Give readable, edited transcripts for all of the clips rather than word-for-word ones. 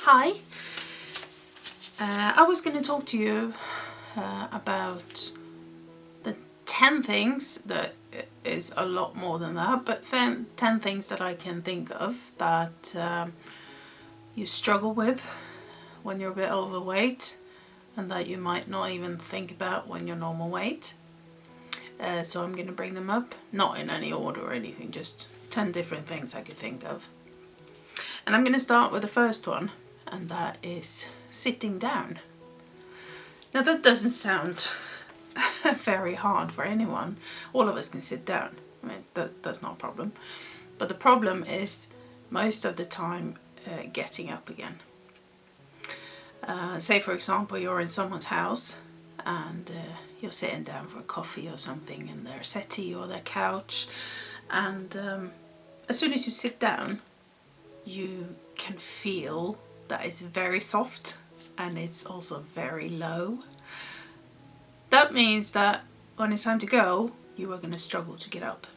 Hi, I was going to talk to you about the 10 things that is a lot more than that, but 10 things that I can think of that you struggle with when you're a bit overweight and that you might not even think about when you're normal weight. So I'm going to bring them up, not in any order or anything, just 10 different things I could think of. And I'm going to start with the first one, and that is sitting down. Now that doesn't sound very hard for anyone. All of us can sit down. I mean, that's not a problem. But the problem is most of the time getting up again. Say for example you're in someone's house and you're sitting down for a coffee or something in their settee or their couch, and as soon as you sit down you can feel that it's very soft and it's also very low. That means that when it's time to go, you are going to struggle to get up.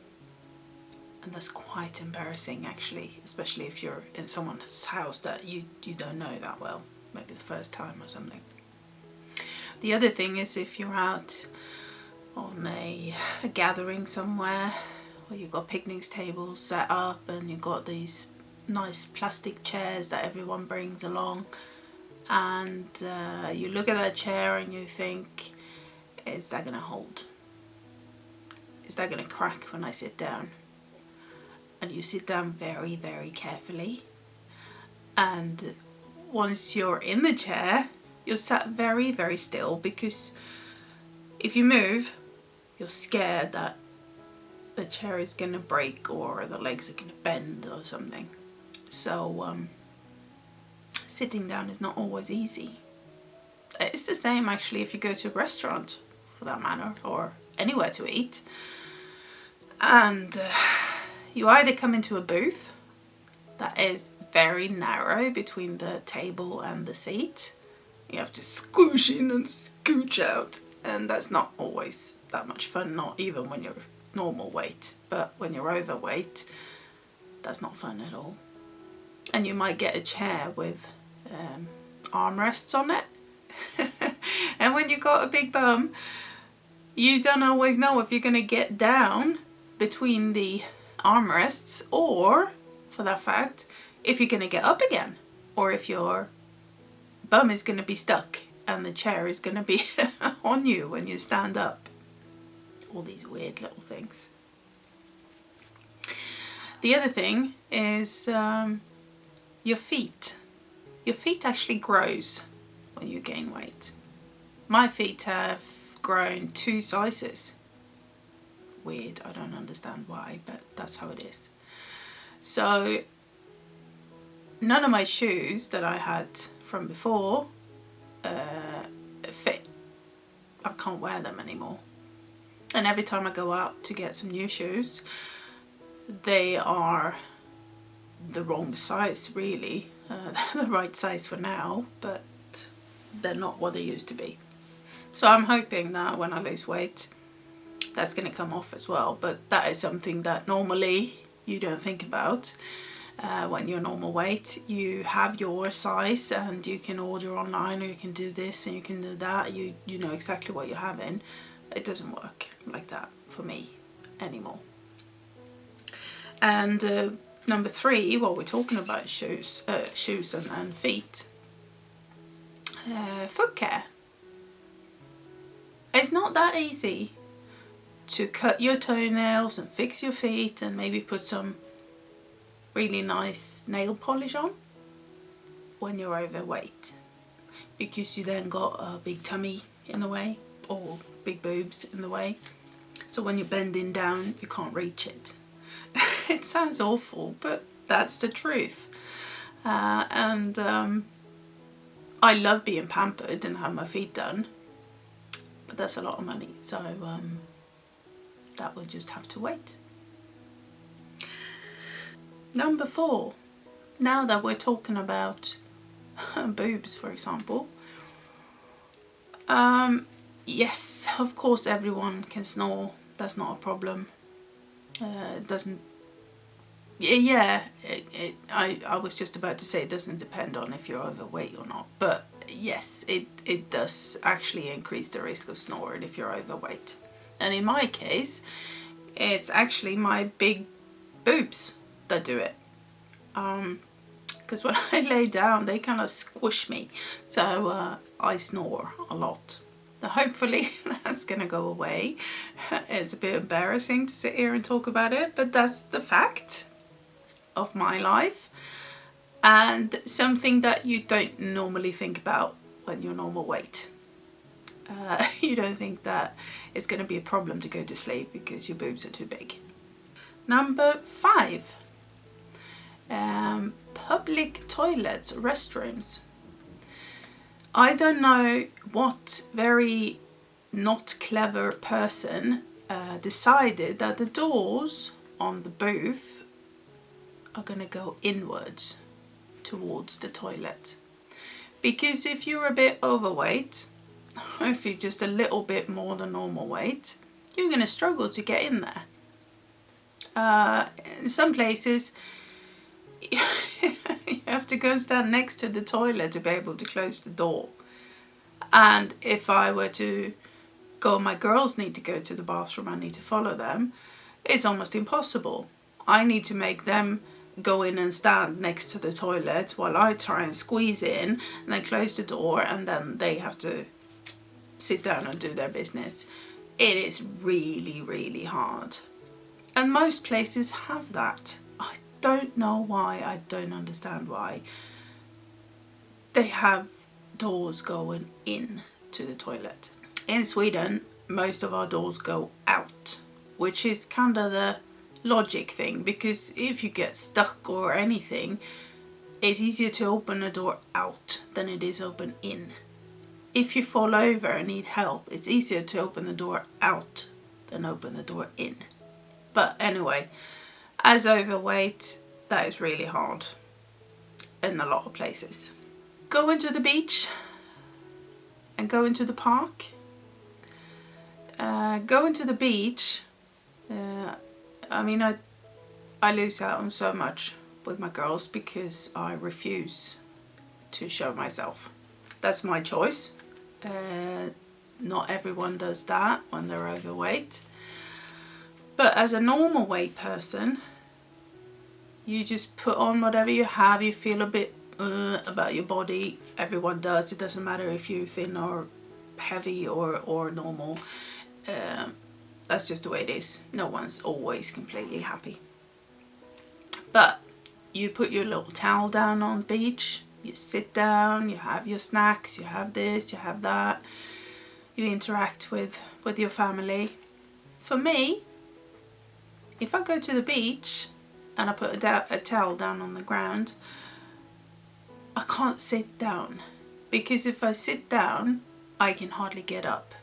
And that's quite embarrassing actually, especially if you're in someone's house that you don't know that well, maybe the first time or something. The other thing is if you're out on a gathering somewhere where you've got picnic tables set up and you've got these nice plastic chairs that everyone brings along, and you look at that chair and you think, is that going to hold? Is that going to crack when I sit down? And you sit down very, very carefully, and once you're in the chair you're sat very, very still, because if you move you're scared that the chair is going to break or the legs are going to bend or something. So sitting down is not always easy. It's the same actually if you go to a restaurant, for that matter, or anywhere to eat, and you either come into a booth that is very narrow between the table and the seat. You have to scoosh in and scooch out, and that's not always that much fun, not even when you're normal weight, but when you're overweight that's not fun at all. And you might get a chair with armrests on it. And when you've got a big bum, you don't always know if you're going to get down between the armrests, or, for that fact, if you're going to get up again, or if your bum is going to be stuck and the chair is going to be on you when you stand up. All these weird little things. The other thing is your feet. Your feet actually grows when you gain weight. My feet have grown 2 sizes. Weird, I don't understand why, but that's how it is. So none of my shoes that I had from before fit. I can't wear them anymore. And every time I go out to get some new shoes, they are the wrong size really. They're the right size for now, but they're not what they used to be. So I'm hoping that when I lose weight that's going to come off as well, but that is something that normally you don't think about. When you're normal weight you have your size and you can order online, or you can do this and you can do that, you know exactly what you're having. It doesn't work like that for me anymore. And number 3, while we're talking about shoes and feet, foot care. It's not that easy to cut your toenails and fix your feet and maybe put some really nice nail polish on when you're overweight, because you then got a big tummy in the way or big boobs in the way, so when you're bending down you can't reach it. It sounds awful, but that's the truth. And I love being pampered and have my feet done, but that's a lot of money, so that will just have to wait. Number 4, now that we're talking about boobs for example, yes, of course everyone can snore, that's not a problem. It doesn't, Yeah, I was just about to say it doesn't depend on if you're overweight or not, but yes, it does actually increase the risk of snoring if you're overweight. And in my case, it's actually my big boobs that do it. Because when I lay down, they kind of squish me, so I snore a lot. Now, hopefully that's gonna go away. It's a bit embarrassing to sit here and talk about it, but that's the fact of my life, and something that you don't normally think about when you're normal weight. You don't think that it's going to be a problem to go to sleep because your boobs are too big. Number 5, public toilets, restrooms. I don't know what very not clever person decided that the doors on the booth are going to go inwards towards the toilet. Because if you're a bit overweight, or if you're just a little bit more than normal weight, you're going to struggle to get in there. In some places, you have to go and stand next to the toilet to be able to close the door. And if I were to go, my girls need to go to the bathroom, I need to follow them, it's almost impossible. I need to make them go in and stand next to the toilet while I try and squeeze in and then close the door, and then they have to sit down and do their business. It is really, really hard. And most places have that. I don't know why, I don't understand why. They have doors going in to the toilet. In Sweden, most of our doors go out, which is kind of the logic thing, because if you get stuck or anything, it's easier to open a door out than it is open in. If you fall over and need help, it's easier to open the door out than open the door in. But anyway, as overweight, that is really hard in a lot of places. Going to the beach and going to the park. Going to the beach, I lose out on so much with my girls because I refuse to show myself. That's my choice. Not everyone does that when they're overweight. But as a normal weight person, you just put on whatever you have. You feel a bit about your body. Everyone does. It doesn't matter if you're thin or heavy or normal. That's just the way it is. No one's always completely happy. But you put your little towel down on the beach, you sit down, you have your snacks, you have this, you have that, you interact with your family. For me, if I go to the beach and I put a towel down on the ground, I can't sit down, because if I sit down, I can hardly get up.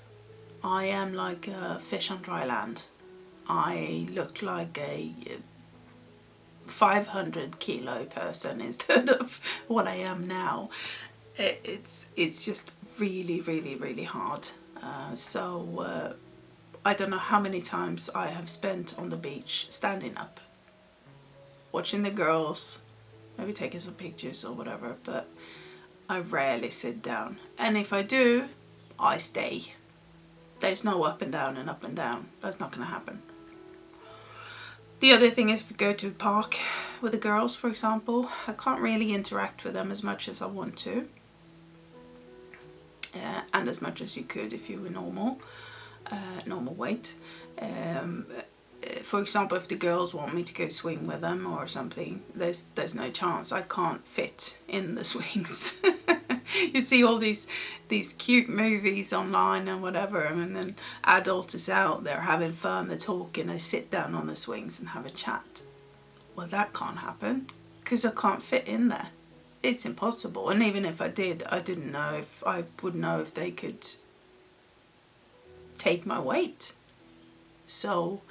I am like a fish on dry land. I look like a 500 kilo person instead of what I am now. It's just really, really, really hard. So I don't know how many times I have spent on the beach standing up, watching the girls, maybe taking some pictures or whatever, but I rarely sit down. And if I do, I stay. There's no up and down and up and down. That's not going to happen. The other thing is, if you go to a park with the girls, for example, I can't really interact with them as much as I want to. And as much as you could if you were normal weight. For example, if the girls want me to go swing with them or something, there's no chance. I can't fit in the swings. You see all these cute movies online and whatever, and then adults is out there having fun, they're talking, they sit down on the swings and have a chat. Well, that can't happen because I can't fit in there. It's impossible. And even if I did, I didn't know if I would know if they could take my weight. So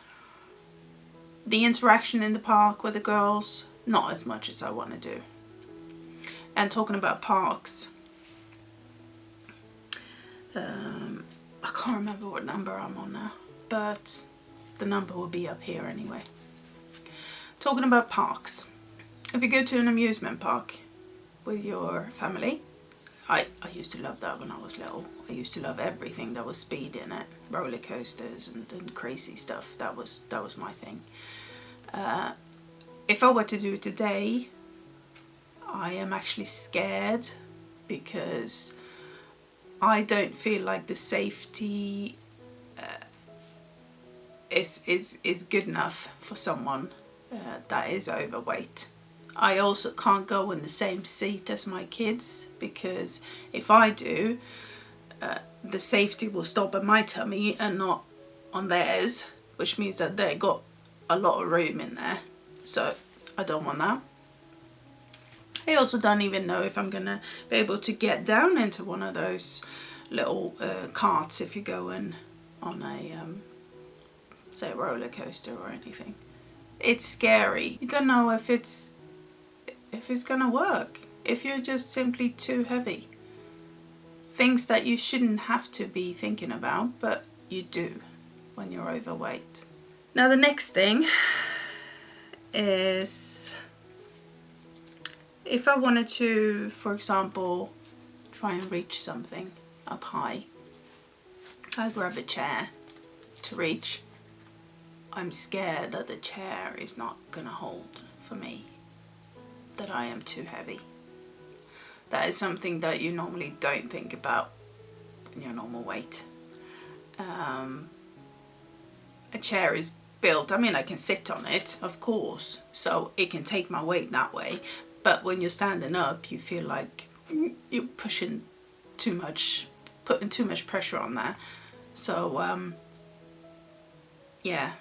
the interaction in the park with the girls, not as much as I want to do. And talking about parks, I can't remember what number I'm on now, but the number will be up here anyway. Talking about parks. If you go to an amusement park with your family, I used to love that when I was little. I used to love everything that was speed in it, roller coasters and crazy stuff. That was my thing. If I were to do it today, I am actually scared because I don't feel like the safety is good enough for someone that is overweight. I also can't go in the same seat as my kids, because if I do, the safety will stop at my tummy and not on theirs, which means that they got a lot of room in there. So I don't want that. I also don't even know if I'm gonna be able to get down into one of those little carts if you go in on a say a roller coaster or anything. It's scary. You don't know if it's gonna work, if you're just simply too heavy. Things that you shouldn't have to be thinking about, but you do when you're overweight. Now the next thing is, if I wanted to, for example, try and reach something up high, I grab a chair to reach. I'm scared that the chair is not gonna hold for me, that I am too heavy. That is something that you normally don't think about in your normal weight. A chair is built, I mean, I can sit on it, of course, so it can take my weight that way. But when you're standing up, you feel like you're pushing too much, putting too much pressure on there. So, yeah,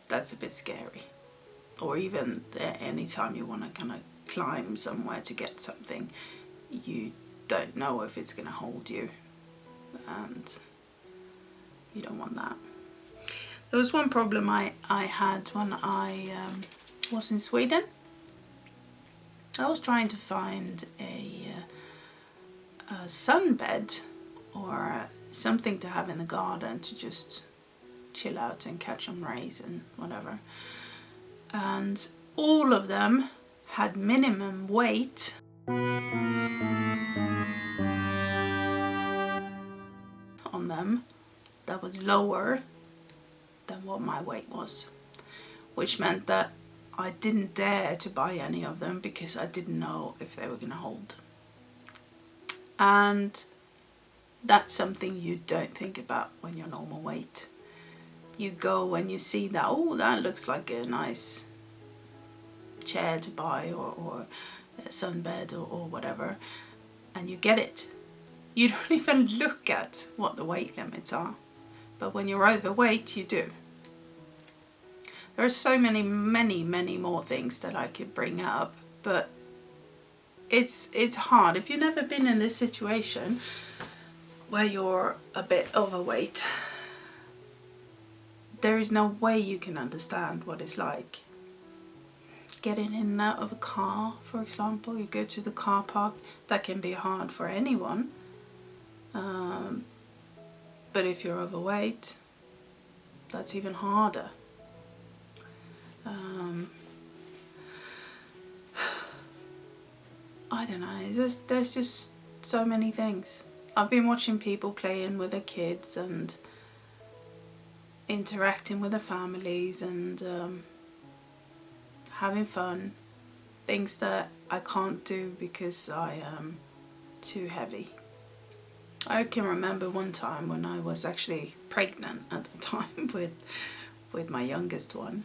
that's a bit scary. Or even anytime you want to kind of climb somewhere to get something, you don't know if it's going to hold you, and you don't want that. There was one problem I had when I was in Sweden. I was trying to find a sunbed or something to have in the garden to just chill out and catch some rays and whatever. And all of them had minimum weight on them that was lower than what my weight was, which meant that I didn't dare to buy any of them because I didn't know if they were going to hold. And that's something you don't think about when you're normal weight. You go and you see that, oh, that looks like a nice chair to buy, or a sunbed or whatever, and you get it. You don't even look at what the weight limits are. But when you're overweight, you do. There are so many more things that I could bring up, but it's hard. If you've never been in this situation where you're a bit overweight, there is no way you can understand what it's like. Getting in and out of a car, for example, you go to the car park, that can be hard for anyone. But if you're overweight, that's even harder. I don't know, there's just so many things. I've been watching people playing with their kids and interacting with their families and having fun. Things that I can't do because I am too heavy. I can remember one time when I was actually pregnant at the time with my youngest one.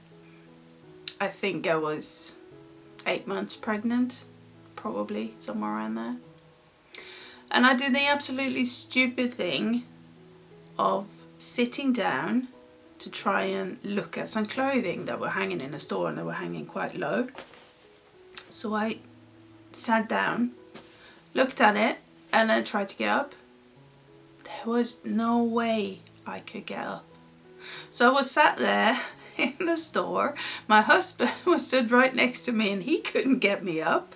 I think I was 8 months pregnant, probably, somewhere around there. And I did the absolutely stupid thing of sitting down to try and look at some clothing that were hanging in a store, and they were hanging quite low. So I sat down, looked at it, and then tried to get up. There was no way I could get up. So I was sat there in the store. My husband was stood right next to me and he couldn't get me up.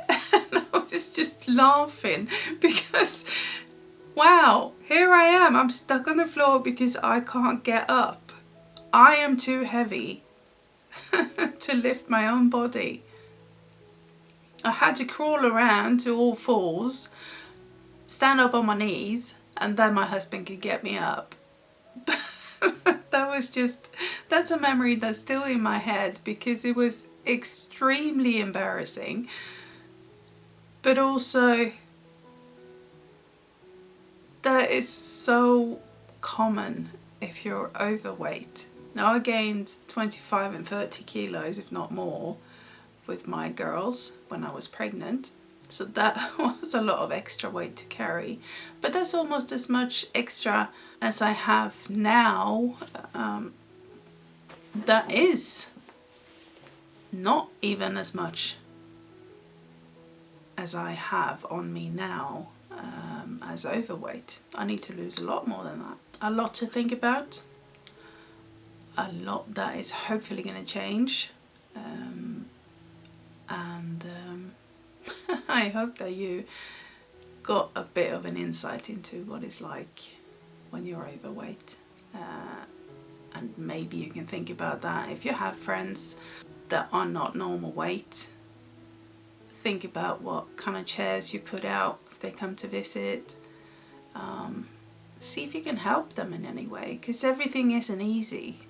And I was just laughing because, wow, here I am. I'm stuck on the floor because I can't get up. I am too heavy. to lift my own body. I had to crawl around to all fours, stand up on my knees, and then my husband could get me up. That's a memory that's still in my head because it was extremely embarrassing, but also that is so common if you're overweight. Now, I gained 25 and 30 kilos, if not more, with my girls when I was pregnant. So that was a lot of extra weight to carry. But that's almost as much extra as I have now. That is not even as much as I have on me now as overweight. I need to lose a lot more than that. A lot to think about. A lot that is hopefully going to change. I hope that you got a bit of an insight into what it's like when you're overweight. And maybe you can think about that. If you have friends that are not normal weight, think about what kind of chairs you put out if they come to visit. See if you can help them in any way, because everything isn't easy.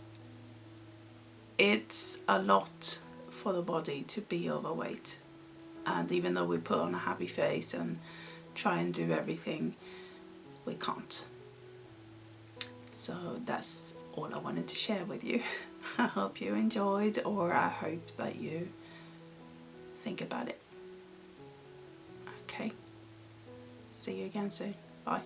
It's a lot for the body to be overweight. And even though we put on a happy face and try and do everything, we can't. So that's all I wanted to share with you. I hope you enjoyed, or I hope that you think about it. Okay. See you again soon. Bye.